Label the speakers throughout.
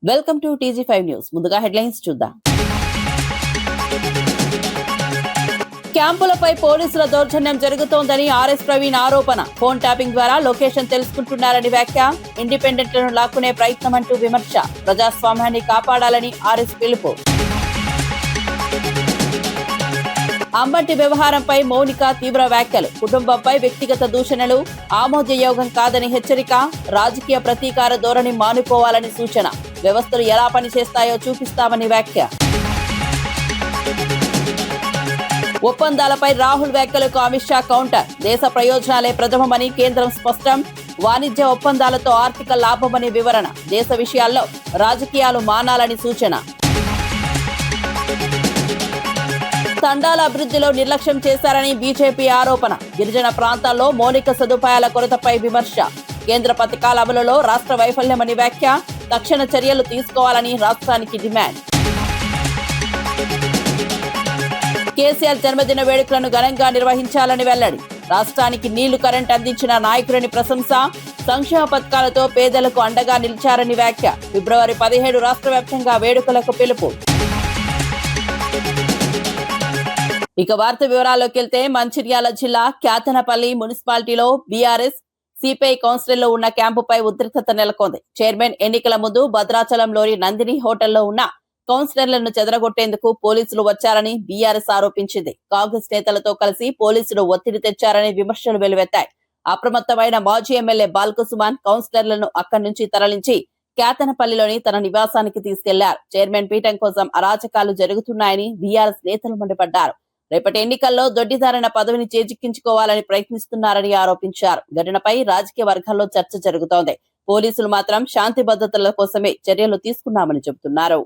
Speaker 1: Welcome to TG5 news. ముందుగా headlines చూద్దాం. క్యాంపులపై పోలీసుల దౌర్జన్యం జరుగుతోందని ఆర్ఎస్ ప్రవీణ్ ఆరోపణ. ఫోన్ ట్యాపింగ్ ద్వారా లొకేషన్ తెలుసుకుంటున్నారని వ్యాఖ్య. ఇండిపెండెంట్లను లాక్కునే ప్రయత్నం అంటూ విమర్శ. ప్రజాస్వామ్యాన్ని కాపాడాలని ఆర్ఎస్ పిలుపు. అంబటి వ్యవహారంపై మౌనిక తీవ్ర వ్యాఖ్యలు. కుటుంబంపై వ్యక్తిగత దూషణలు ఆమోదయోగం కాదని హెచ్చరిక. రాజకీయ ప్రతీకార ధోరణి మానుకోవాలని సూచన. వ్యవస్థలు ఎలా పనిచేస్తాయో చూపిస్తామని వ్యాఖ్య. ఒప్పందాలపై రాహుల్ వ్యాఖ్యలకు అమిత్ షా కౌంటర్. దేశ ప్రయోజనాలే ప్రథమమని కేంద్రం స్పష్టం. వాణిజ్య ఒప్పందాలతో ఆర్థిక లాభమని వివరణ. దేశ విషయాల్లో రాజకీయాలు మానాలని సూచన. తండాల అభివృద్ధిలో నిర్లక్ష్యం చేశారని బీజేపీ ఆరోపణ. గిరిజన ప్రాంతాల్లో మౌలిక సదుపాయాల కొరతపై విమర్శ. కేంద్ర పథకాల అమలులో రాష్ట్ర వైఫల్యమని వ్యాఖ్య. తక్షణ చర్యలు తీసుకోవాలని రాష్ట్రానికి డిమాండ్. కేసీఆర్ జన్మదిన వేడుకలను ఘనంగా నిర్వహించాలని వెల్లడి. రాష్ట్రానికి నీళ్లు కరెంట్ అందించిన నాయకులని ప్రశంస. సంక్షేమ పథకాలతో పేదలకు అండగా నిలిచారని వ్యాఖ్య. ఫిబ్రవరి 17 రాష్ట్ర వ్యాప్తంగా వేడుకలకు పిలుపు. ఇక వార్త వివరాల్లోకి వెళ్తే మంచిర్యాల జిల్లా క్యాతనపల్లి మున్సిపాలిటీలో బీఆర్ఎస్ సిపిఐ కౌన్సిల్లో ఉన్న క్యాంపుపై ఉద్రిక్తత నెలకొంది. చైర్మన్ ఎన్నికల ముందు భద్రాచలంలోని నందిని హోటల్లో ఉన్న కౌన్సిలర్లను చెదరగొట్టేందుకు పోలీసులు వచ్చారని బీఆర్ఎస్ ఆరోపించింది. కాంగ్రెస్ నేతలతో కలిసి పోలీసులు ఒత్తిడి తెచ్చారని విమర్శలు వెలువెత్తాయి. అప్రమత్తమైన మాజీ ఎమ్మెల్యే బాల్కసుమాన్ కౌన్సిలర్లను అక్కడి నుంచి తరలించి క్యాతనపల్లిలోని తన నివాసానికి తీసుకెళ్లారు. చైర్మన్ పీఠం కోసం అరాచకాలు జరుగుతున్నాయని బీఆర్ఎస్ నేతలు మండిపడ్డారు. రేపటి ఎన్నికల్లో దొడ్డిదారిన పదవిని చేజిక్కించుకోవాలని ప్రయత్నిస్తున్నారని ఆరోపించారు. ఘటనపై రాజకీయ వర్గాల్లో చర్చ జరుగుతోంది. పోలీసులు మాత్రం శాంతి భద్రతల కోసమే చర్యలు తీసుకున్నామని చెబుతున్నారు.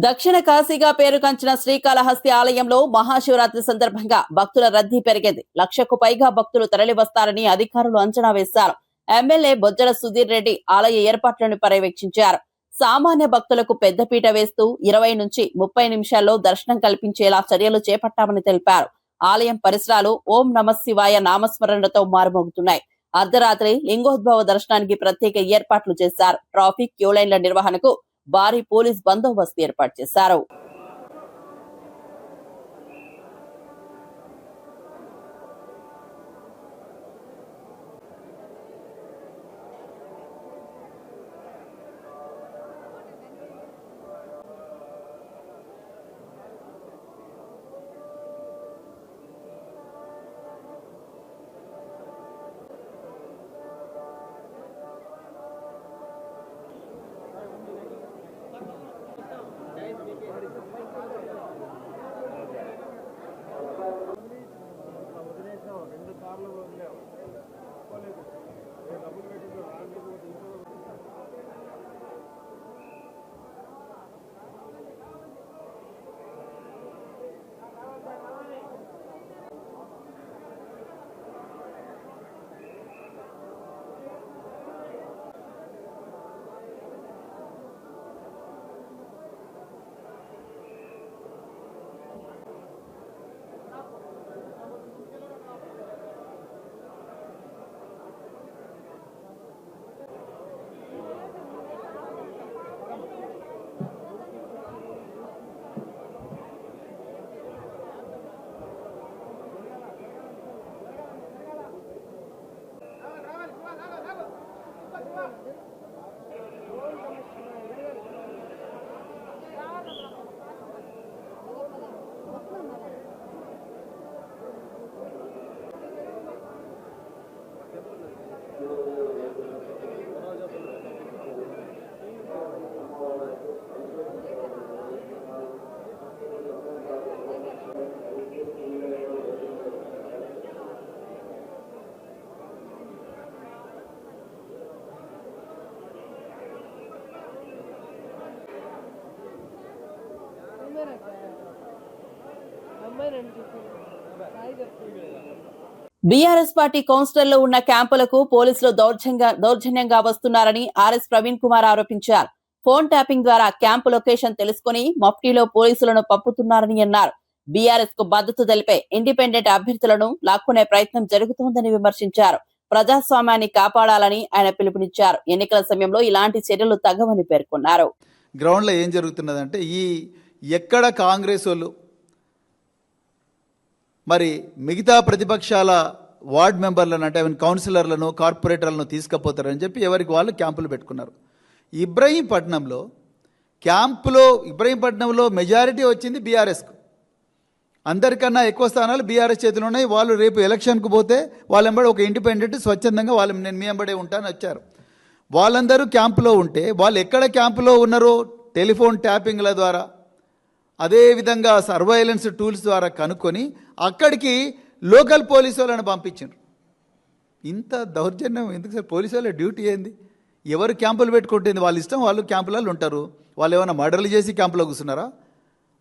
Speaker 1: దక్షిణ కాశీగా పేరుగాంచిన శ్రీకాళహస్తి ఆలయంలో మహాశివరాత్రి సందర్భంగా భక్తుల రద్దీ పెరిగింది. 1,00,000కు పైగా భక్తులు తరలివస్తారని అధికారులు అంచనా వేశారు. ఎమ్మెల్యే బొజ్జల సుధీర్ రెడ్డి ఆలయ ఏర్పాట్లను పర్యవేక్షించారు. సామాన్య భక్తులకు పెద్దపీట వేస్తూ 20 నుంచి 30 నిమిషాల్లో దర్శనం కల్పించేలా చర్యలు చేపట్టామని తెలిపారు. ఆలయం పరిసరాలు ఓం నమఃశివాయ నామస్మరణతో మారుమోగుతున్నాయి. అర్ధరాత్రి లింగోద్భవ దర్శనానికి ప్రత్యేక ఏర్పాట్లు చేశారు. ట్రాఫిక్ క్యూలైన్ల నిర్వహణకు భారీ పోలీస్ బందోబస్తు ఏర్పాటు చేశారు. బీఆర్ఎస్ పార్టీ కౌన్సిలర్లు ఉన్న క్యాంపులకు పోలీసులు దౌర్జన్యంగా వస్తున్నారని ఆర్ఎస్ ప్రవీణ్ కుమార్ ఆరోపించారు. ఫోన్ ట్యాపింగ్ ద్వారా క్యాంపు లొకేషన్ తెలుసుకుని మఫ్టీలో పోలీసులను పంపుతున్నారని అన్నారు. బీఆర్ఎస్ కు మద్దతు తెలిపే ఇండిపెండెంట్ అభ్యర్థులను లాక్కునే ప్రయత్నం జరుగుతోందని విమర్శించారు. ప్రజాస్వామ్యాన్ని కాపాడాలని ఆయన పిలుపునిచ్చారు. ఎన్నికల సమయంలో ఇలాంటి చర్యలు తగ్గవని పేర్కొన్నారు.
Speaker 2: గ్రౌండ్ లో ఏం జరుగుతున్నదంటే ఎక్కడ కాంగ్రెస్ వాళ్ళు మరి మిగతా ప్రతిపక్షాల వార్డ్ మెంబర్లను అంటే కౌన్సిలర్లను కార్పొరేటర్లను తీసుకుపోతారని చెప్పి ఎవరికి వాళ్ళు క్యాంపులు పెట్టుకున్నారు. ఇబ్రహీంపట్నంలో మెజారిటీ వచ్చింది బీఆర్ఎస్కు. అందరికన్నా ఎక్కువ స్థానాలు బీఆర్ఎస్ చేతిలో ఉన్నాయి. వాళ్ళు రేపు ఎలక్షన్కు పోతే వాళ్ళెంబడి ఒక ఇండిపెండెంట్ స్వచ్ఛందంగా నేను మీ వెంబడే ఉంటానని వచ్చారు. వాళ్ళందరూ క్యాంపులో ఉంటే వాళ్ళు ఎక్కడ క్యాంపులో ఉన్నారో టెలిఫోన్ ట్యాపింగ్ల ద్వారా అదేవిధంగా సర్వైలెన్స్ టూల్స్ ద్వారా కనుక్కొని అక్కడికి లోకల్ పోలీసు వాళ్ళని పంపించారు. ఇంత దౌర్జన్యం ఎందుకు సార్? పోలీసు వాళ్ళ డ్యూటీ ఏంది? ఎవరు క్యాంపులు పెట్టుకుంటుంది వాళ్ళ ఇష్టం, వాళ్ళు క్యాంపులలో ఉంటారు. వాళ్ళు ఏమైనా మర్డర్లు చేసి క్యాంపులో కూర్చున్నారా?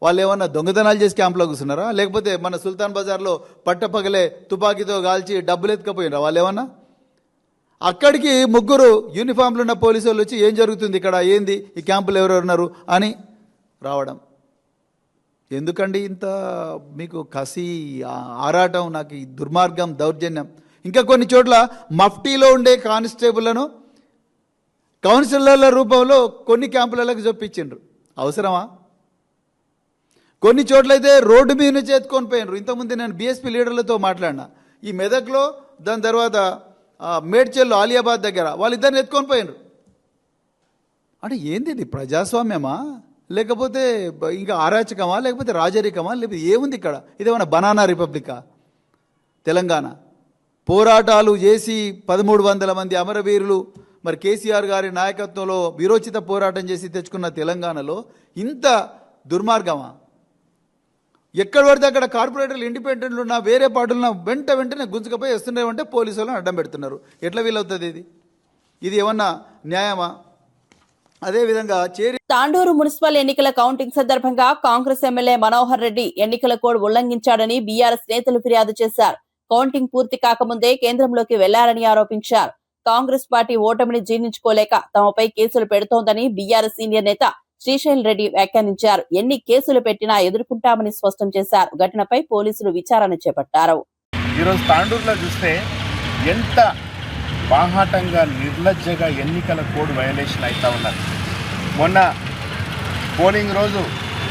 Speaker 2: వాళ్ళు ఏమన్నా దొంగతనాలు చేసి క్యాంపులో కూర్చున్నారా? లేకపోతే మన సుల్తాన్ బజార్లో పట్టపగలే తుపాకీతో కాల్చి డబ్బులు ఎత్తుకపోయినారా వాళ్ళు ఏమన్నా? అక్కడికి ముగ్గురు యూనిఫామ్లు ఉన్న పోలీసు వాళ్ళు వచ్చి ఏం జరుగుతుంది ఇక్కడ, ఏంది ఈ క్యాంపులు ఎవరెవరున్నారు అని రావడం. ఎందుకండి ఇంత మీకు కసి ఆరాటం? నాకు ఈ దుర్మార్గం, దౌర్జన్యం. ఇంకా కొన్ని చోట్ల మఫ్టీలో ఉండే కానిస్టేబుల్లను కౌన్సిలర్ల రూపంలో కొన్ని క్యాంపులకు చొప్పించిండ్రు. అవసరమా? కొన్ని చోట్లయితే రోడ్డు మీద నుంచి ఎత్తుకొని పోయినరు. ఇంతకుముందు నేను బీఎస్పీ లీడర్లతో మాట్లాడినా. ఈ మెదక్లో, దాని తర్వాత మేడ్చల్లో ఆలియాబాద్ దగ్గర వాళ్ళిద్దరిని ఎత్తుకొని పోయినరు. అంటే ఏంది ఇది? ప్రజాస్వామ్యమా లేకపోతే ఇంకా అరాచకమా లేకపోతే రాజరికమా లేకపోతే ఏముంది ఇక్కడ? ఇదేమన్నా బనానా రిపబ్లికా? తెలంగాణ పోరాటాలు చేసి 1300 మంది అమరవీరులు మరి కేసీఆర్ గారి నాయకత్వంలో విరోచిత పోరాటం చేసి తెచ్చుకున్న తెలంగాణలో ఇంత దుర్మార్గమా? ఎక్కడ పడితే అక్కడ కార్పొరేటర్లు ఇండిపెండెంట్లు ఉన్నా వేరే పార్టీలున్నా వెంటనే గుంజుకపోయి వస్తున్నారంటే పోలీసు వాళ్ళని అడ్డం పెడుతున్నారు. ఎట్లా వీలవుతుంది ఇది ఏమన్నా న్యాయమా? అదేవిధంగా
Speaker 1: తాండూరు మున్సిపల్ ఎన్నికల కౌంటింగ్ సందర్భంగా కాంగ్రెస్ ఎమ్మెల్యే మనోహర్ రెడ్డి ఎన్నికల కోడ్ ఉల్లంఘించాడని బీఆర్ఎస్ నేతలు ఫిర్యాదు చేశారు. కౌంటింగ్ పూర్తి కాకముందే కేంద్రంలోకి వెళ్లారని ఆరోపించారు. కాంగ్రెస్ పార్టీ ఓటమిని జీర్ణించుకోలేక తమపై కేసులు పెడుతోందని బీఆర్ఎస్ సీనియర్ నేత శ్రీశైల్ రెడ్డి వ్యాఖ్యానించారు. ఎన్ని కేసులు పెట్టినా ఎదుర్కొంటామని స్పష్టం చేశారు. ఘటనపై పోలీసులు విచారణ చేపట్టారు.
Speaker 3: ఈరోజు తాండూరులో చూస్తే ఎంత బాహాటంగా నిర్లజ్జగా ఎన్నికల కోడ్ వయలేషన్ అవుతా ఉన్నారు. మొన్న పోలింగ్ రోజు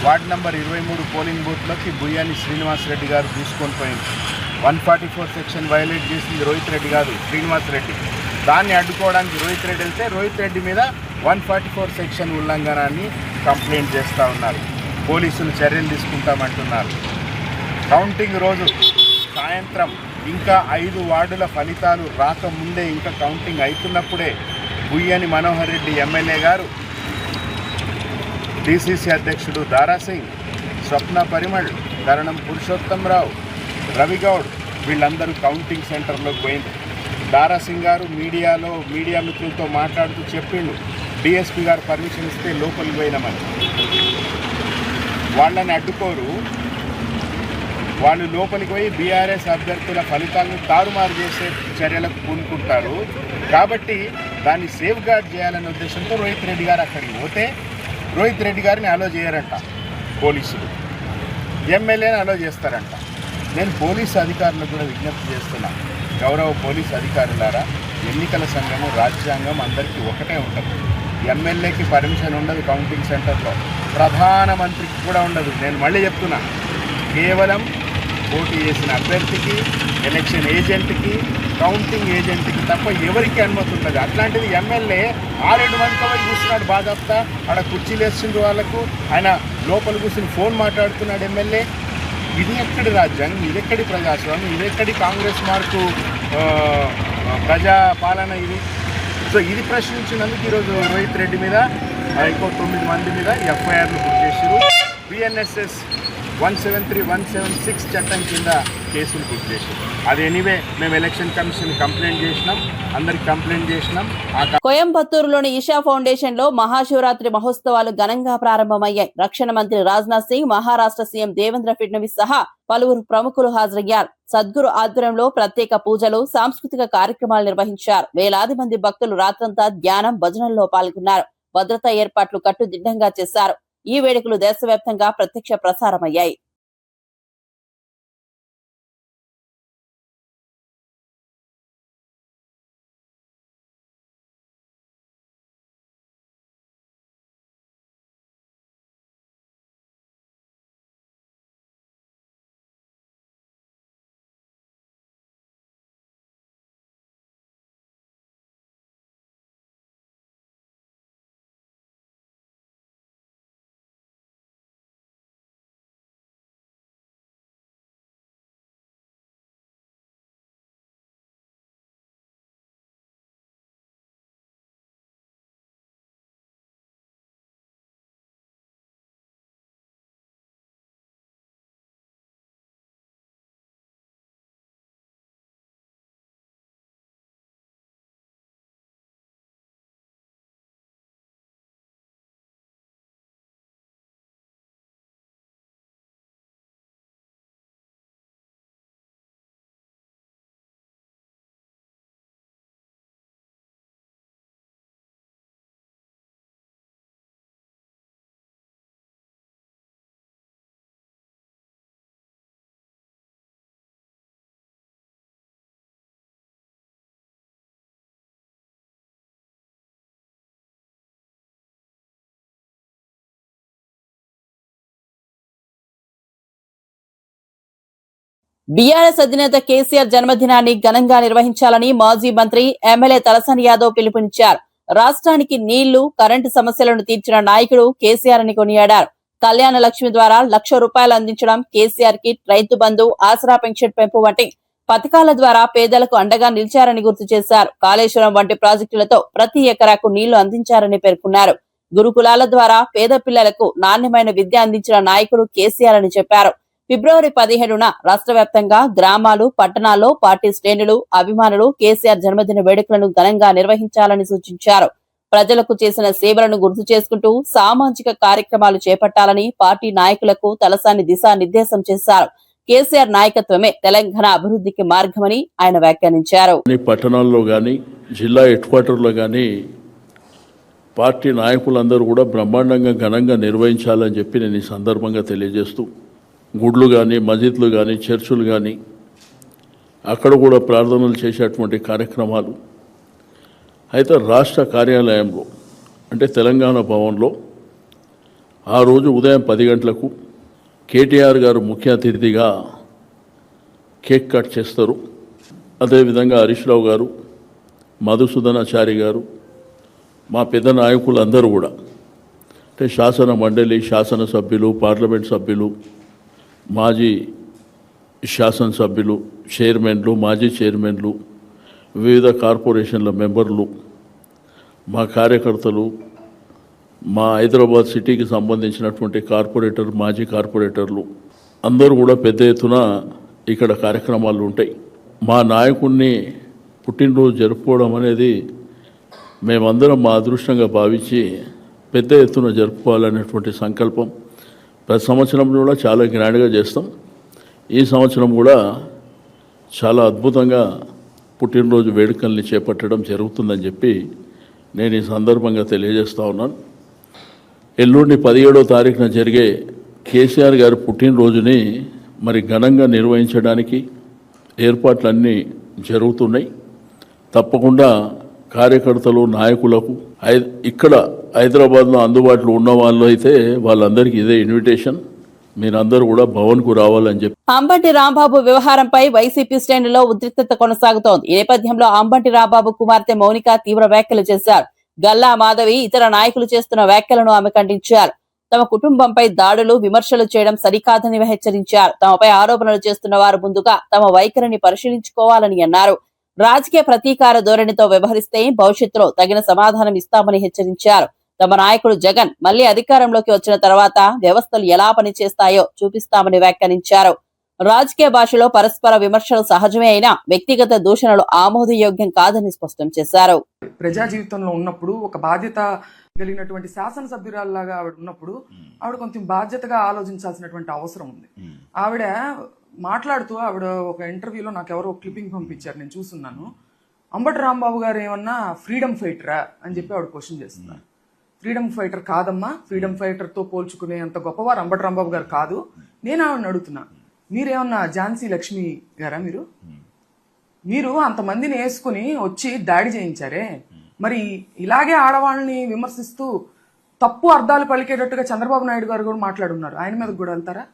Speaker 3: వార్డు నంబర్ 23 పోలింగ్ బూత్లోకి బుయ్యాని శ్రీనివాసరెడ్డి గారు తీసుకొని పోయింది. 144 సెక్షన్ వయలేట్ చేసింది రోహిత్ రెడ్డి గారు, శ్రీనివాసరెడ్డి. దాన్ని అడ్డుకోవడానికి రోహిత్ రెడ్డి వెళ్తే రోహిత్ రెడ్డి మీద 144 సెక్షన్ ఉల్లంఘనాన్ని కంప్లైంట్ చేస్తూ ఉన్నారు. పోలీసులు చర్యలు తీసుకుంటామంటున్నారు. కౌంటింగ్ రోజు సాయంత్రం ఇంకా 5 వార్డుల ఫలితాలు రాకముందే, ఇంకా కౌంటింగ్ అవుతున్నప్పుడే బుయ్యని మనోహర్ రెడ్డి ఎమ్మెల్యే గారు, డీసీసీ అధ్యక్షుడు దారాసింగ్, స్వప్న పరిమళ్, కరణం పురుషోత్తమరావు, రవిగౌడ్ వీళ్ళందరూ కౌంటింగ్ సెంటర్లోకి పోయింది. దారాసింగ్ గారు మీడియా మిత్రులతో మాట్లాడుతూ చెప్పిండు, డిఎస్పీ గారు పర్మిషన్ ఇస్తే లోపలికి పోయినామని. వాళ్ళని అడ్డుకోరు, వాళ్ళు లోపలికి పోయి బీఆర్ఎస్ అభ్యర్థుల ఫలితాలను తారుమారు చేసే చర్యలకు పూనుకుంటారు. కాబట్టి దాన్ని సేఫ్ గార్డ్ చేయాలనే ఉద్దేశంతో రోహిత్ రెడ్డి గారు అక్కడికి పోతే రోహిత్ రెడ్డి గారిని అలో చేయరంట పోలీసులు, ఎమ్మెల్యేని అలో చేస్తారంట. నేను పోలీసు అధికారులకు కూడా విజ్ఞప్తి చేస్తున్నా, గౌరవ పోలీసు అధికారులారా, ఎన్నికల సంఘము రాజ్యాంగం అందరికీ ఒకటే ఉంటుంది. ఎమ్మెల్యేకి పర్మిషన్ ఉండదు కౌంటింగ్ సెంటర్లో, ప్రధానమంత్రికి కూడా ఉండదు. నేను మళ్ళీ చెప్తున్నా, కేవలం పోటీ చేసిన అభ్యర్థికి, ఎలక్షన్ ఏజెంట్కి, కౌంటింగ్ ఏజెంట్కి తప్ప ఎవరికి అనుమతి ఉంటుంది. అట్లాంటిది ఎమ్మెల్యే 6-7 మందితో కూర్చున్నాడు బాధాప్తా, ఆడ కుర్చీలు వేస్తుండ్రు వాళ్ళకు, ఆయన లోపల కూర్చుని ఫోన్ మాట్లాడుతున్నాడు ఎమ్మెల్యే. ఇది ఎక్కడి రాజ్యాంగం? ఇది ఎక్కడి ప్రజాస్వామ్యం? ఇది ఎక్కడి కాంగ్రెస్ మార్కు ప్రజా పాలన ఇది? సో ఇది ప్రశ్నించినందుకు ఈరోజు రోహిత్ రెడ్డి మీద ఇంకో 9 మంది మీద ఎఫ్ఐఆర్లు బుక్ చేశారు. బిఎన్ఎస్ఎస్ 173, 176 చట్టం కింద కేసులు బుక్ చేసి అది ఎనీవే మేము ఎలక్షన్ కమిషన్ కంప్లైంట్ చేసినాం, అందరికి కంప్లైంట్ చేసినాం.
Speaker 1: కోయంబత్తూరులోని ఈషా ఫౌండేషన్ లో మహాశివరాత్రి మహోత్సవాలు ఘనంగా ప్రారంభమయ్యాయి. రక్షణ మంత్రి రాజ్నాథ్ సింగ్, మహారాష్ట్ర సీఎం దేవేంద్ర ఫడ్నవీస్ సహా పలువురు ప్రముఖులు హాజరయ్యారు. సద్గురు ఆధ్వర్యంలో ప్రత్యేక పూజలు, సాంస్కృతిక కార్యక్రమాలు నిర్వహించారు. వేలాది మంది భక్తులు రాత్రంతా ధ్యానం, భజనల్లో పాల్గొన్నారు. భద్రతా ఏర్పాట్లు కట్టుదిట్టంగా చేశారు. ఈ వేడుకలు దేశవ్యాప్తంగా ప్రత్యక్ష ప్రసారమయ్యాయి. బీఆర్ఎస్ అధినేత కేసీఆర్ జన్మదినాన్ని ఘనంగా నిర్వహించాలని మాజీ మంత్రి, ఎమ్మెల్యే తలసాని యాదవ్ పిలుపునిచ్చారు. రాష్ట్రానికి నీళ్లు, కరెంటు సమస్యలను తీర్చిన నాయకుడు కేసీఆర్ అని కొనియాడారు. కళ్యాణ లక్ష్మి ద్వారా ₹1,00,000 అందించడం, కేసీఆర్ కి రైతు బంధు, ఆసరా పెన్షన్ పెంపు వంటి పథకాల ద్వారా పేదలకు అండగా నిలిచారని గుర్తు చేశారు. కాళేశ్వరం వంటి ప్రాజెక్టులతో ప్రతి ఎకరాకు నీళ్లు అందించారని పేర్కొన్నారు. గురుకులాల ద్వారా పేద పిల్లలకు నాణ్యమైన విద్య అందించిన నాయకుడు కేసీఆర్ అని చెప్పారు. ఫిబ్రవరి 15న రాష్ట్ర వ్యాప్తంగా గ్రామాలు, పట్టణాల్లో పార్టీ శ్రేణులు, అభిమానులు కేసీఆర్ జన్మదిన వేడుకలను ఘనంగా నిర్వహించాలని సూచించారు. ప్రజలకు చేసిన సేవలను గుర్తు చేసుకుంటూ సామాజిక కార్యక్రమాలు చేపట్టాలని పార్టీ నాయకులకు తలసాని దిశానిర్దేశం చేశారు. కేసీఆర్ నాయకత్వమే తెలంగాణ అభివృద్ధికి మార్గమని ఆయన వ్యాఖ్యానించారు.
Speaker 4: పట్టణాల్లో గాని, జిల్లా హెడ్ క్వార్టర్లో గాని పార్టీ నాయకులందరూ కూడా బ్రహ్మాండంగా ఘనంగా నిర్వహించాలని చెప్పి నేను ఈ సందర్భంగా తెలియజేస్తూ, గుడ్లు కానీ, మసీదులు కానీ, చర్చులు కానీ అక్కడ కూడా ప్రార్థనలు చేసేటువంటి కార్యక్రమాలు. అయితే రాష్ట్ర కార్యాలయంలో అంటే తెలంగాణ భవన్లో ఆ రోజు ఉదయం 10 గంటలకు కేటీఆర్ గారు ముఖ్య అతిథిగా కేక్ కట్ చేస్తారు. అదేవిధంగా హరీష్ రావు గారు, మధుసూదనాచారి గారు, మా పెద్ద నాయకులందరూ కూడా అంటే శాసన మండలి, శాసనసభ్యులు, పార్లమెంట్ సభ్యులు, మాజీ శాసనసభ్యులు, చైర్మన్లు, మాజీ చైర్మన్లు, వివిధ కార్పొరేషన్ల మెంబర్లు, మా కార్యకర్తలు, మా హైదరాబాద్ సిటీకి సంబంధించినటువంటి కార్పొరేటర్, మాజీ కార్పొరేటర్లు అందరూ కూడా పెద్ద ఎత్తున ఇక్కడ కార్యక్రమాలు ఉంటాయి. మా నాయకుడిని పుట్టినరోజు జరుపుకోవడం అనేది మేమందరం మా అదృష్టంగా భావించి పెద్ద ఎత్తున జరుపుకోవాలనేటువంటి సంకల్పం. ప్రతి సంవత్సరం కూడా చాలా గ్రాండ్గా చేస్తాం. ఈ సంవత్సరం కూడా చాలా అద్భుతంగా పుట్టినరోజు వేడుకల్ని చేపట్టడం జరుగుతుందని చెప్పి నేను ఈ సందర్భంగా తెలియజేస్తూ ఉన్నాను. ఎల్లుండి 17వ తారీఖున జరిగే కేసీఆర్ గారి పుట్టినరోజుని మరి ఘనంగా నిర్వహించడానికి ఏర్పాట్లన్నీ జరుగుతున్నాయి. తప్పకుండా కార్యకర్తలు, నాయకులకు ఇక్కడ హైదరాబాద్లో అందుబాటులో ఉన్న వాళ్ళు అయితే వాళ్ళందరికీ ఇదే ఇన్విటేషన్, మీరందరూ కూడా భవన్కు రావాలని చెప్పి.
Speaker 1: అంబటి రాంబాబు వ్యవహారంపై వైసీపీ శ్రేణుల్లో ఉద్రిక్తత కొనసాగుతోంది. ఈ నేపథ్యంలో అంబటి రాంబాబు కుమార్తె మౌనిక తీవ్ర వ్యాఖ్యలు చేశారు. గల్లా మాధవి, ఇతర నాయకులు చేస్తున్న వ్యాఖ్యలను ఆమె ఖండించారు. తమ కుటుంబంపై దాడులు, విమర్శలు చేయడం సరికాదని హెచ్చరించారు. తమపై ఆరోపణలు చేస్తున్న వారు ముందుగా తమ వైఖరిని పరిశీలించుకోవాలని అన్నారు. రాజకీయ ప్రతీకార ధోరణితో వ్యవహరిస్తే భవిష్యత్తులో తగిన సమాధానం ఇస్తామని హెచ్చరించారు. తమ నాయకుడు జగన్ మళ్లీ అధికారంలోకి వచ్చిన తర్వాత వ్యవస్థలు ఎలా పనిచేస్తాయో చూపిస్తామని వ్యాఖ్యానించారు. రాజకీయ భాషలో పరస్పర విమర్శలు సహజమే అయినా వ్యక్తిగత దూషణలు ఆమోదయోగ్యం కాదని స్పష్టం చేశారు.
Speaker 5: ప్రజా జీవితంలో ఉన్నప్పుడు ఒక బాధ్యత కలిగినటువంటి శాసనసభ్యురాల్లాగా ఆవిడ ఉన్నప్పుడు ఆవిడ కొంచెం బాధ్యతగా ఆలోచించాల్సినటువంటి అవసరం ఉంది. ఆవిడ మాట్లాడుతూ ఆవిడ ఒక ఇంటర్వ్యూలో నాకు ఎవరో క్లిప్పింగ్ పంపించారు, నేను చూస్తున్నాను. అంబటి రాంబాబు గారు ఏమన్నా ఫ్రీడమ్ ఫైటరా అని చెప్పి ఆవిడ క్వశ్చన్ చేస్తున్నారు. ఫ్రీడమ్ ఫైటర్ కాదమ్మా, ఫ్రీడమ్ ఫైటర్తో పోల్చుకునే అంత గొప్పవారు అంబటి రాంబాబు గారు కాదు. నేను ఆవిడని అడుగుతున్నా, మీరేమన్నా ఝాన్సీ లక్ష్మి గారా? మీరు అంతమందిని వేసుకుని వచ్చి దాడి చేయించారే, మరి ఇలాగే ఆడవాళ్ళని విమర్శిస్తూ తప్పు అర్థాలు పలికేటట్టుగా చంద్రబాబు నాయుడు గారు కూడా మాట్లాడున్నారు. ఆయన మీద కూడా వెళ్తారా?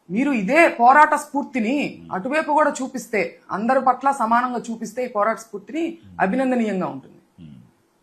Speaker 5: మీరు ఇదే పోరాట స్ఫూర్తిని అటువైపు కూడా చూపిస్తే, అందరి పట్ల సమానంగా చూపిస్తే ఈ పోరాట స్ఫూర్తిని అభినందనీయంగా ఉంటుంది.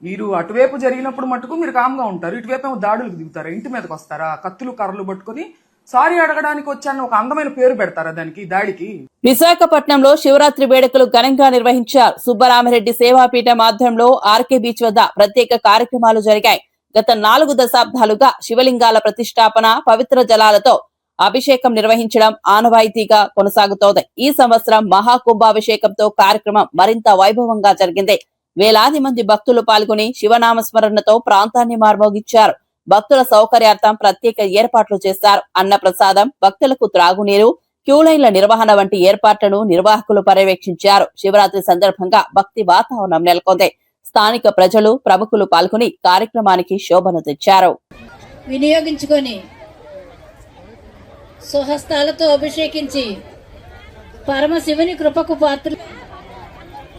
Speaker 5: మీరు అటువైపు జరిగినప్పుడు మటుకు మీరు కామ్గా ఉంటారు, ఇటువైపు ఏమో దాడులకు దిగుతారా, ఇంటి మీదకి వస్తారా, కత్తులు కర్రలు పట్టుకుని సారీ అడగడానికి వచ్చాను ఒక అందమైన పేరు పెడతారా దానికి, దాడికి?
Speaker 1: విశాఖపట్నంలో శివరాత్రి వేడుకలు ఘనంగా నిర్వహించారు. సుబ్బరామిరెడ్డి సేవాపీఠం ఆధ్వర్యంలో ఆర్కే బీచ్ వద్ద ప్రత్యేక కార్యక్రమాలు జరిగాయి. గత 4 దశాబ్దాలుగా శివలింగాల ప్రతిష్టాపన, పవిత్ర జలాలతో అభిషేకం నిర్వహించడం ఆనవాయితీగా కొనసాగుతోంది. ఈ సంవత్సరం మహాకుంభాభిషేకంతో కార్యక్రమం మరింత వైభవంగా జరిగింది. వేలాది మంది భక్తులు పాల్గొని శివనామస్మరణతో ప్రాంతాన్ని మార్మోగించారు. భక్తుల సౌకర్యార్థం ప్రత్యేక ఏర్పాట్లు చేశారు. అన్న ప్రసాదం, భక్తులకు త్రాగునీరు, క్యూలైన్ల నిర్వహణ వంటి ఏర్పాట్లను నిర్వాహకులు పర్యవేక్షించారు. శివరాత్రి సందర్భంగా భక్తి వాతావరణం నెలకొంది. స్థానిక ప్రజలు, ప్రముఖులు పాల్గొని కార్యక్రమానికి శోభను తెచ్చారు.
Speaker 6: వినియోగించుకొని స్వహస్తాలతో అభిషేకించి పరమశివుని కృపకు పాత్రలు.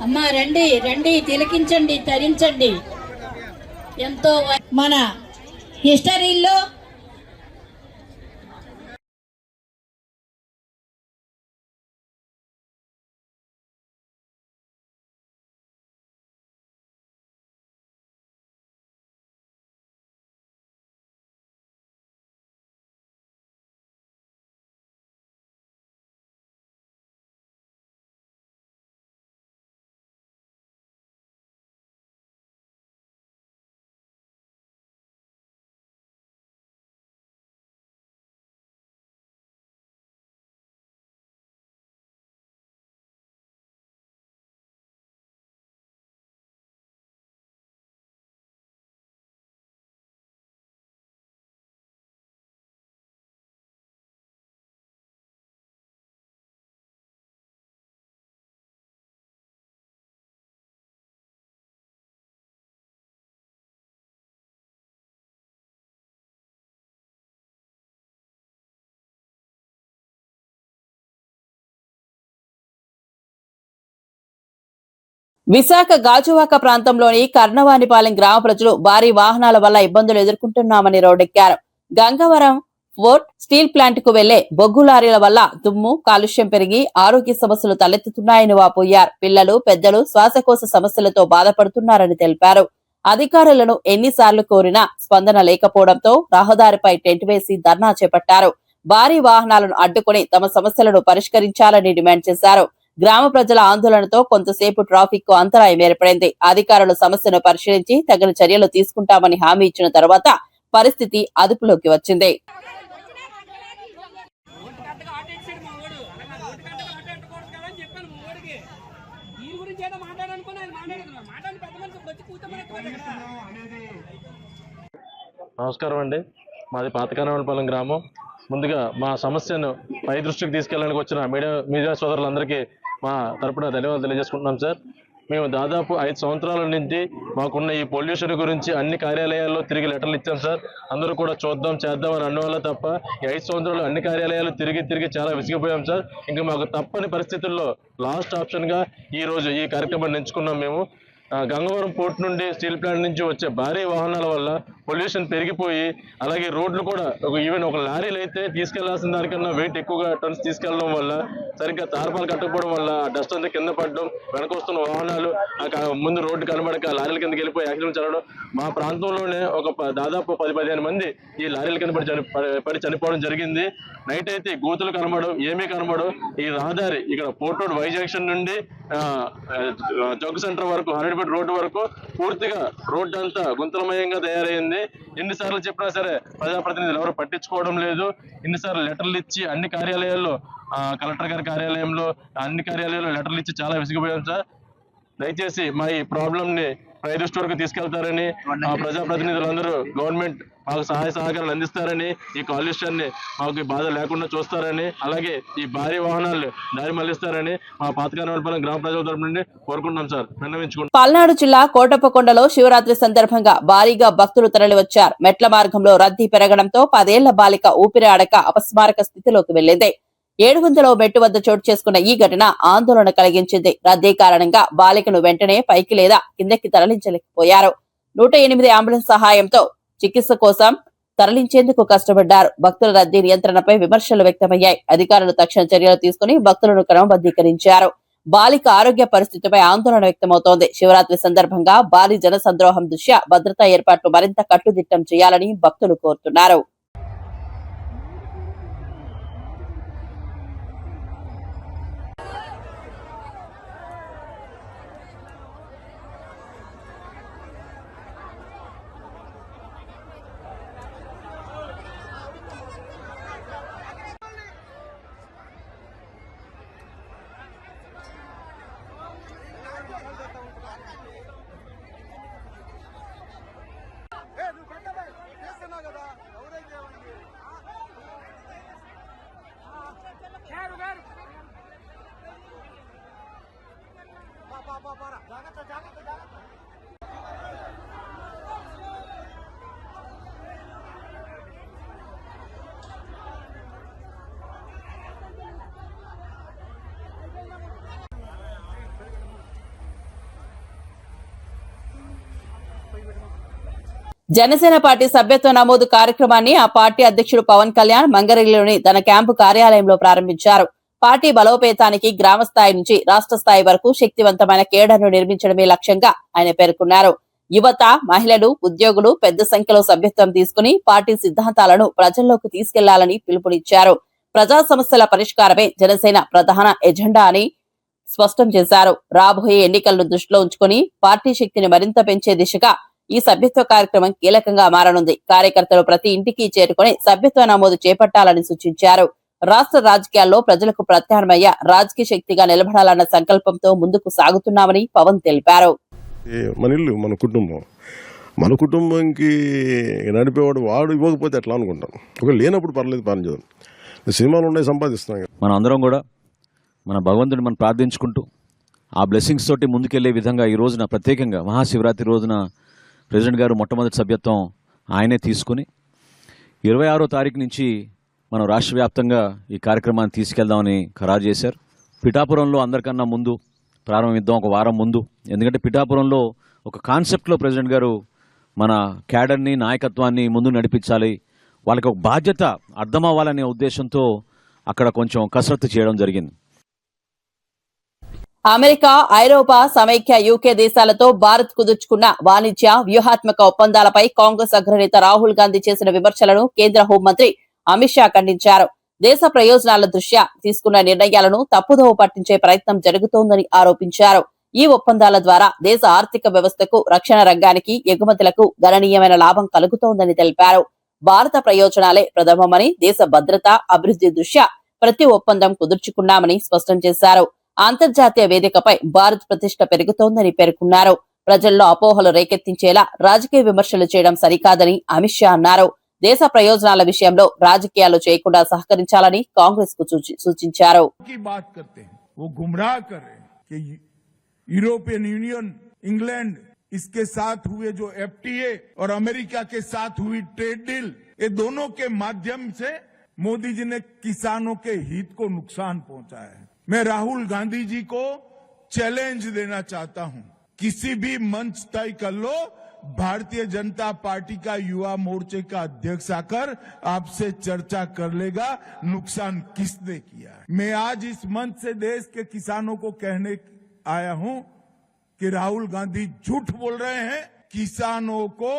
Speaker 6: అమ్మా రండి రండి, తిలకించండి, తరించండి. ఎంతో మన హిస్టరీలో
Speaker 1: విశాఖ గాజువాక ప్రాంతంలోని కర్ణవానిపాలెం గ్రామ ప్రజలు భారీ వాహనాల వల్ల ఇబ్బందులు ఎదుర్కొంటున్నామని రోడ్డెక్కారు. గంగవరం ఫోర్ట్ స్టీల్ ప్లాంట్ కు వెళ్లే బొగ్గు లారీల వల్ల దుమ్ము, కాలుష్యం పెరిగి ఆరోగ్య సమస్యలు తలెత్తుతున్నాయని వాపోయారు. పిల్లలు, పెద్దలు శ్వాసకోశ సమస్యలతో బాధపడుతున్నారని తెలిపారు. అధికారులను ఎన్నిసార్లు కోరినా స్పందన లేకపోవడంతో రహదారిపై టెంట్ వేసి ధర్నా చేపట్టారు. భారీ వాహనాలను అడ్డుకుని తమ సమస్యలను పరిష్కరించాలని డిమాండ్ చేశారు. గ్రామ ప్రజల ఆందోళనతో కొంతసేపు ట్రాఫిక్ కు అంతరాయం ఏర్పడింది. అధికారులు సమస్యను పరిశీలించి తగిన చర్యలు తీసుకుంటామని హామీ ఇచ్చిన తర్వాత పరిస్థితి అదుపులోకి వచ్చింది.
Speaker 7: నమస్కారం అండి, మాది పాత కర్ణవానిపాలెం గ్రామం. ముందుగా మా సమస్యను పై దృష్టికి తీసుకెళ్ళడానికి వచ్చిన మీడియా సోదరులందరికీ మా తరపున ధన్యవాదాలు తెలియజేసుకుంటున్నాం సార్. మేము దాదాపు 5 సంవత్సరాల నుంచి మాకున్న ఈ పొల్యూషన్ గురించి అన్ని కార్యాలయాల్లో తిరిగి లెటర్లు ఇచ్చాం సార్. అందరూ కూడా చూద్దాం చేద్దాం అని అన్నవాళ్ళ తప్ప 5 సంవత్సరాలు అన్ని కార్యాలయాలు తిరిగి చాలా విసిగిపోయాం సార్. ఇంకా మాకు తప్పని పరిస్థితుల్లో లాస్ట్ ఆప్షన్గా ఈరోజు ఈ కార్యక్రమాన్ని ఎంచుకున్నాం. మేము గంగవరం పోర్ట్ నుండి స్టీల్ ప్లాంట్ నుంచి వచ్చే భారీ వాహనాల వల్ల పొల్యూషన్ పెరిగిపోయి అలాగే రోడ్లు కూడా ఈవెన్ ఒక లారీలు అయితే తీసుకెళ్లాల్సిన దానికన్నా వెయిట్ ఎక్కువగా టన్స్ తీసుకెళ్లడం వల్ల సరిగ్గా తార్పాలు కట్టకపోవడం వల్ల ఆ డస్ట్ అంతా కింద పడడం, వెనకొస్తున్న వాహనాలు ముందు రోడ్డు కనబడక లారీల కిందకి వెళ్ళిపోయి యాక్సిడెంట్ జరగడం. మా ప్రాంతంలోనే దాదాపు 10-15 మంది ఈ లారీల కింద పడి చనిపోవడం జరిగింది. నైట్ అయితే గోతులు కనబడడం, ఏమీ కనబడవు. ఈ రహదారి ఇక్కడ పోర్ట్ రోడ్ వై జంక్షన్ నుండి జగ్గు సెంటర్ వరకు, హండ్రెడ్పేట రోడ్డు వరకు పూర్తిగా రోడ్డు అంతా గుంతలమయంగా తయారైంది. ఎన్నిసార్లు చెప్పినా సరే ప్రజాప్రతినిధులు ఎవరు పట్టించుకోవడం లేదు. ఎన్నిసార్లు లెటర్లు ఇచ్చి అన్ని కార్యాలయాల్లో, కలెక్టర్ గారి కార్యాలయంలో, అన్ని కార్యాలయాల్లో లెటర్లు ఇచ్చి చాలా విసిగిపోయాం సార్. దయచేసి మా ఈ ప్రాబ్లం ని పై దృష్టి వరకు తీసుకెళ్తారని, ప్రజాప్రతినిధులందరూ గవర్నమెంట్ మాకు సహాయ సహకారాలు అందిస్తారని, ఈ కాలుష్యాన్ని మాకు బాధ లేకుండా చూస్తారని, అలాగే ఈ భారీ వాహనాలు దారి మళ్లిస్తారని మా పాతకానవలపాలెం గ్రామ ప్రజల తరపు నుండి కోరుకుంటున్నాం సార్. విన్నవించుకుంటాం.
Speaker 1: పల్నాడు జిల్లా కోటప్పకొండలో శివరాత్రి సందర్భంగా భారీగా భక్తులు తరలివచ్చారు. మెట్ల మార్గంలో రద్దీ పెరగడంతో 10 ఏళ్ల బాలిక ఊపిరి ఆడక అపస్మారక స్థితిలోకి వెళ్లింది. 700వ మెట్టు వద్ద చోటు చేసుకున్న ఈ ఘటన ఆందోళన కలిగించింది. రద్దీ కారణంగా బాలికను వెంటనే పైకి లేదా కిందకి తరలించలేకపోయారు. 108 అంబులెన్స్ సహాయంతో చికిత్స కోసం తరలించేందుకు కష్టపడ్డారు. భక్తుల రద్దీ నియంత్రణపై విమర్శలు వ్యక్తమయ్యాయి. అధికారులు తక్షణ చర్యలు తీసుకుని భక్తులను క్రమబద్దీకరించారు. బాలిక ఆరోగ్య పరిస్థితిపై ఆందోళన వ్యక్తమవుతోంది. శివరాత్రి సందర్భంగా భారీ జనసంద్రోహం దృష్ట్యా భద్రతా ఏర్పాట్లు మరింత కట్టుదిట్టం చేయాలని భక్తులు కోరుతున్నారు. జనసేన పార్టీ సభ్యత్వ నమోదు కార్యక్రమాన్ని ఆ పార్టీ అధ్యక్షుడు పవన్ కళ్యాణ్ మంగళగిరిలోని తన క్యాంపు కార్యాలయంలో ప్రారంభించారు. పార్టీ బలోపేతానికి గ్రామ స్థాయి నుంచి రాష్ట్ర స్థాయి వరకు శక్తివంతమైన కేడర్ను నిర్మించడమే లక్ష్యంగా ఆయన పేర్కొన్నారు. యువత, మహిళలు, ఉద్యోగులు పెద్ద సంఖ్యలో సభ్యత్వం తీసుకుని పార్టీ సిద్ధాంతాలను ప్రజల్లోకి తీసుకెళ్లాలని పిలుపునిచ్చారు. ప్రజా సమస్యల పరిష్కారమే జనసేన ప్రధాన ఎజెండా అని స్పష్టం చేశారు. రాబోయే ఎన్నికలను దృష్టిలో ఉంచుకుని పార్టీ శక్తిని మరింత పెంచే దిశగా ఈ సభ్యత్వ కార్యక్రమం కీలకంగా మారనుంది. కార్యకర్తలు ప్రతి ఇంటికి చేరుకుని సభ్యత్వ నమోదు చేపట్టాలని సూచించారు. రాష్ట్ర రాజకీయాల్లో ప్రజలకు ప్రత్యామ్నాయ రాజకీయ శక్తిగా నిలబడాలన్న సంకల్పంతో ముందుకు సాగుతున్నామని పవన్ తెలిపారు.
Speaker 8: మన ఇల్లు, మన కుటుంబం, మన కుటుంబంకి నడిపేవాడు వాడు ఇవ్వకపోతే ఎట్లా అనుకుంటాం. ఒక లేనప్పుడు పర్లేదు, పని చేద్దాం. సినిమాలు ఉన్నాయి, సంపాదిస్తున్నాం.
Speaker 9: మనం అందరం కూడా మన భగవంతుడిని మనం ప్రార్థించుకుంటూ ఆ బ్లెస్సింగ్స్ తోటి ముందుకెళ్లే విధంగా ఈ రోజున ప్రత్యేకంగా మహాశివరాత్రి రోజున ప్రెసిడెంట్ గారు మొట్టమొదటి సభ్యత్వం ఆయనే తీసుకుని 26వ తారీఖు నుంచి మనం రాష్ట్ర వ్యాప్తంగా ఈ కార్యక్రమాన్ని తీసుకెళ్దామని ఖరారు చేశారు. పిఠాపురంలో అందరికన్నా ముందు ప్రారంభిద్దాం, ఒక వారం ముందు. ఎందుకంటే పిఠాపురంలో ఒక కాన్సెప్ట్లో ప్రెసిడెంట్ గారు మన క్యాడర్ని, నాయకత్వాన్ని ముందు నడిపించాలి, వాళ్ళకి ఒక బాధ్యత అర్థం అవ్వాలనే ఉద్దేశంతో అక్కడ కొంచెం కసరత్తు చేయడం జరిగింది.
Speaker 1: అమెరికా, ఐరోపా, సమైక్య యూకే దేశాలతో భారత్ కుదుర్చుకున్న వాణిజ్య వ్యూహాత్మక ఒప్పందాలపై కాంగ్రెస్ అగ్రనేత రాహుల్ గాంధీ చేసిన విమర్శలను కేంద్ర హోంమంత్రి అమిత్ షా ఖండించారు. దేశ ప్రయోజనాల దృష్ట్యా తీసుకున్న నిర్ణయాలను తప్పుదోవ పట్టించే ప్రయత్నం జరుగుతోందని ఆరోపించారు. ఈ ఒప్పందాల ద్వారా దేశ ఆర్థిక వ్యవస్థకు, రక్షణ రంగానికి, ఎగుమతులకు గణనీయమైన లాభం కలుగుతోందని తెలిపారు. భారత ప్రయోజనాలే ప్రథమమని, దేశ భద్రత, అభివృద్ధి దృష్ట్యా ప్రతి ఒప్పందం కుదుర్చుకున్నామని స్పష్టం చేశారు. అంతర్జాతీయ వేదికపై భారత్ ప్రతిష్ట పెరుగుతోందని పేర్కొన్నారు. ప్రజల్లో అపోహలు రేకెత్తించేలా రాజకీయ విమర్శలు చేయడం సరికాదని అమిత్ షా అన్నారు. దేశ ప్రయోజనాల విషయంలో రాజకీయాలు చేయకుండా సహకరించాలని కాంగ్రెస్ కు సూచించారు.
Speaker 10: यूरोपियन यूनियन, इंग्लैंड, इसके साथ हुए जो एफटीए और अमेरिका के साथ हुई ट्रेड डील, ये दोनों के माध्यम से मोदी जी ने किसानों के हित को नुकसान पहुंचा है. मैं राहुल गांधी जी को चैलेंज देना चाहता हूं, किसी भी मंच तय कर लो, भारतीय जनता पार्टी का युवा मोर्चे का अध्यक्ष आकर आपसे चर्चा कर लेगा नुकसान किसने किया है। मैं आज इस मंच से देश के किसानों को कहने आया हूं कि राहुल गांधी झूठ बोल रहे हैं। किसानों को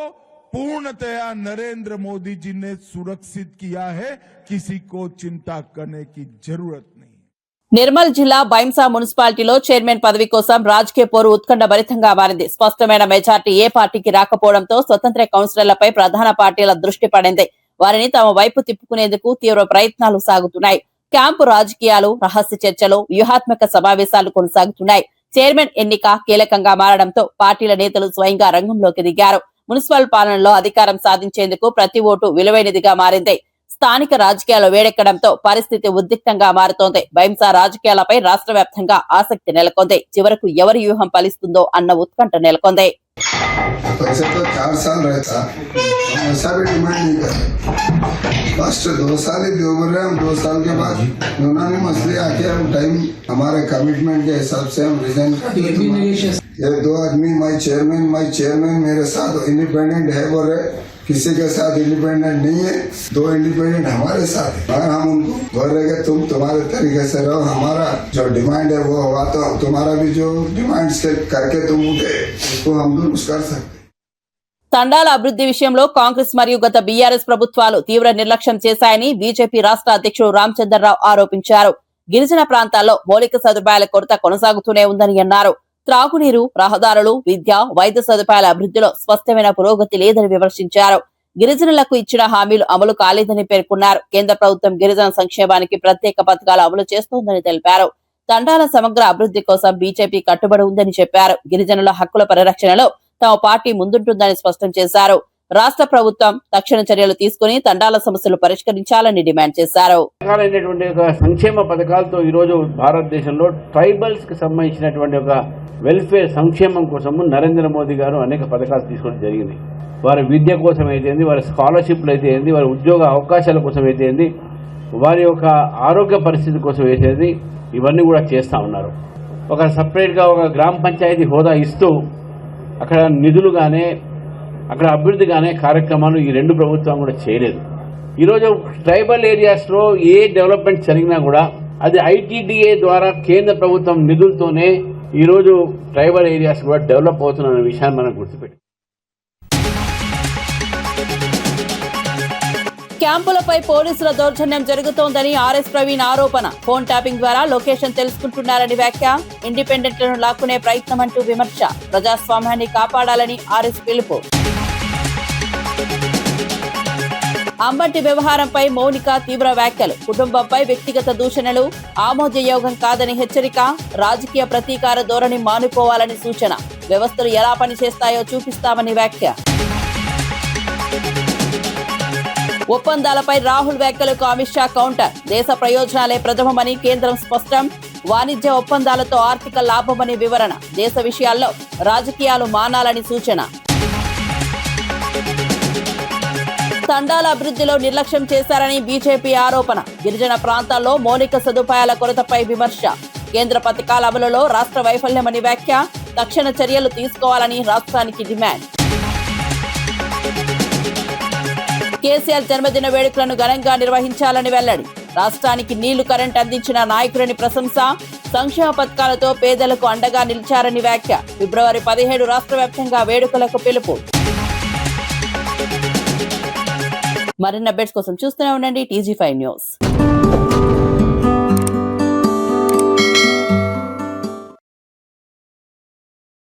Speaker 10: पूर्णतया नरेंद्र मोदी जी ने सुरक्षित किया है, किसी को चिंता करने की जरूरत नहीं।
Speaker 1: నిర్మల్ జిల్లా బైంసా మున్సిపాలిటీలో చైర్మన్ పదవి కోసం రాజకీయ పోరు ఉత్కంఠభరితంగా మారింది. స్పష్టమైన మెజార్టీ ఏ పార్టీకి రాకపోవడంతో స్వతంత్ర కౌన్సిలర్లపై ప్రధాన పార్టీల దృష్టి పడింది. వారిని తమ వైపు తిప్పుకునేందుకు తీవ్ర ప్రయత్నాలు సాగుతున్నాయి. క్యాంపు రాజకీయాలు, రహస్య చర్చలు, వ్యూహాత్మక సమావేశాలు కొనసాగుతున్నాయి. చైర్మన్ ఎన్నిక కీలకంగా మారడంతో పార్టీల నేతలు స్వయంగా రంగంలోకి దిగారు. మున్సిపల్ పాలనలో అధికారం సాధించేందుకు ప్రతి ఓటు విలువైనదిగా మారింది. స్థానిక రాజకీయాలు వేడెక్కడంతో పరిస్థితి ఉద్రిక్తంగా మారుతోంది. బైంసా రాజకీయాలపై రాష్ట్ర వ్యాప్తంగా ఆసక్తి నెలకొంది. చివరకు ఎవరి వ్యూహం ఫలిస్తుందో అన్న ఉత్కంఠ నెలకొంది.
Speaker 11: वैसे तो 4 साल रहता, हम ऐसा भी डिमांड नहीं करते। फर्स्ट 2 साल ही दो बोल रहे, हम 2 साल के बाद उन्होंने मसले आके हम टाइम हमारे कमिटमेंट के हिसाब से हम रिजाइन कर दिए। ये 2 आदमी माई चेयरमैन मेरे साथ इंडिपेंडेंट है बोल रहे, किसी के साथ इंडिपेंडेंट नहीं है। 2 इंडिपेंडेंट हमारे साथ है और हम उनको बोल रहे कि तुम तुम्हारे तरीके से रहो, हमारा जो डिमांड है वो होगा तो तुम्हारा भी जो डिमांड्स करके तुम उठे उसको हम दुरुस्त कर सकते।
Speaker 1: తండాల అభివృద్ధి విషయంలో కాంగ్రెస్ మరియు గత బీఆర్ఎస్ ప్రభుత్వాలు తీవ్ర నిర్లక్ష్యం చేశాయని బీజేపీ రాష్ట్ర అధ్యక్షుడు రామచంద్రరావు ఆరోపించారు. గిరిజన ప్రాంతాల్లో మౌలిక సదుపాయాల కొరత కొనసాగుతూనే ఉందని అన్నారు. త్రాగునీరు, రహదారులు, విద్య, వైద్య సదుపాయాల అభివృద్ధిలో స్పష్టమైన పురోగతి లేదని విమర్శించారు. గిరిజనులకు ఇచ్చిన హామీలు అమలు కాలేదని పేర్కొన్నారు. కేంద్ర ప్రభుత్వం గిరిజన సంక్షేమానికి ప్రత్యేక పథకాలు అమలు చేస్తోందని తెలిపారు. తండాల సమగ్ర అభివృద్ధి కోసం బీజేపీ కట్టుబడి ఉందని చెప్పారు. గిరిజనుల హక్కుల పరిరక్షణలో తమ పార్టీ ముందుంటుందని స్పష్టం చేశారు. రాష్ట్ర ప్రభుత్వం తక్షణ చర్యలు తీసుకుని తండాల సమస్యలు పరిష్కరించాలని డిమాండ్ చేశారు.
Speaker 12: సంక్షేమ పథకాలతో ఈ రోజు భారతదేశంలో ట్రైబల్స్ కి సంబంధించినటువంటి ఒక వెల్ఫేర్ సంక్షేమం కోసము నరేంద్ర మోదీ గారు అనేక పథకాలు తీసుకోవడం జరిగింది. వారి విద్య కోసం అయితే, వారి స్కాలర్షిప్లు అయితే, వారి ఉద్యోగ అవకాశాల కోసం అయితే, వారి యొక్క ఆరోగ్య పరిస్థితి కోసం అయితే, ఇవన్నీ కూడా చేస్తూ ఉన్నారు. ఒక సపరేట్గా ఒక గ్రామ పంచాయతీ హోదా ఇస్తూ అక్కడ నిధులు కానీ అక్కడ అభివృద్ధి కానీ కార్యక్రమాలు ఈ 2 ప్రభుత్వం కూడా చేయలేదు. ఈరోజు ట్రైబల్ ఏరియాస్లో ఏ డెవలప్మెంట్ జరిగినా కూడా అది ఐటీడీఏ ద్వారా కేంద్ర ప్రభుత్వం నిధులతోనే ఈరోజు ట్రైబల్ ఏరియాస్ కూడా డెవలప్ అవుతున్న విషయాన్ని మనం గుర్తుపెట్టి
Speaker 1: క్యాంపులపై పోలీసుల దౌర్జన్యం జరుగుతోందని ఆర్ఎస్ ప్రవీణ్ ఆరోపణ. ఫోన్ ట్యాపింగ్ ద్వారా లొకేషన్ తెలుసుకుంటున్నారని వ్యాఖ్య. ఇండిపెండెంట్లను లాక్కునే ప్రయత్నం అంటూ విమర్శ. ప్రజాస్వామ్యాన్ని కాపాడాలని ఆర్ఎస్ పిలుపు. అంబటి వ్యవహారంపై మౌనిక తీవ్ర వ్యాఖ్యలు. కుటుంబంపై వ్యక్తిగత దూషణలు ఆమోదయోగం కాదని హెచ్చరిక. రాజకీయ ప్రతీకార ధోరణి మానుకోవాలని సూచన. వ్యవస్థలు ఎలా పనిచేస్తాయో చూపిస్తామని వ్యాఖ్య. ఒప్పందాలపై రాహుల్ వ్యాఖ్యలకు అమిత్ షా కౌంటర్. దేశ ప్రయోజనాలే ప్రథమమని కేంద్రం స్పష్టం. వాణిజ్య ఒప్పందాలతో ఆర్థిక లాభమని వివరణ. దేశ విషయాల్లో రాజకీయాలు మానాలని సూచన. తండాల అభివృద్ధిలో నిర్లక్ష్యం చేశారని బీజేపీ ఆరోపణ. గిరిజన ప్రాంతాల్లో మౌలిక సదుపాయాల కొరతపై విమర్శ. కేంద్ర పథకాల అమలులో రాష్ట్ర వైఫల్యమని వ్యాఖ్య. తక్షణ చర్యలు తీసుకోవాలని రాష్ట్రానికి డిమాండ్. కేసీఆర్ జన్మదిన వేడుకలను ఘనంగా నిర్వహించాలని వెల్లడి. రాష్ట్రానికి నీళ్లు, కరెంట్ అందించిన నాయకులని ప్రశంస. సంక్షేమ పథకాలతో పేదలకు అండగా నిలిచారని వ్యాఖ్య. ఫిబ్రవరి 17 రాష్ట్ర వ్యాప్తంగా వేడుకలకు పిలుపు. మరిన్ని అప్డేట్స్ కోసం చూస్తూనే ఉండండి TG5 న్యూస్.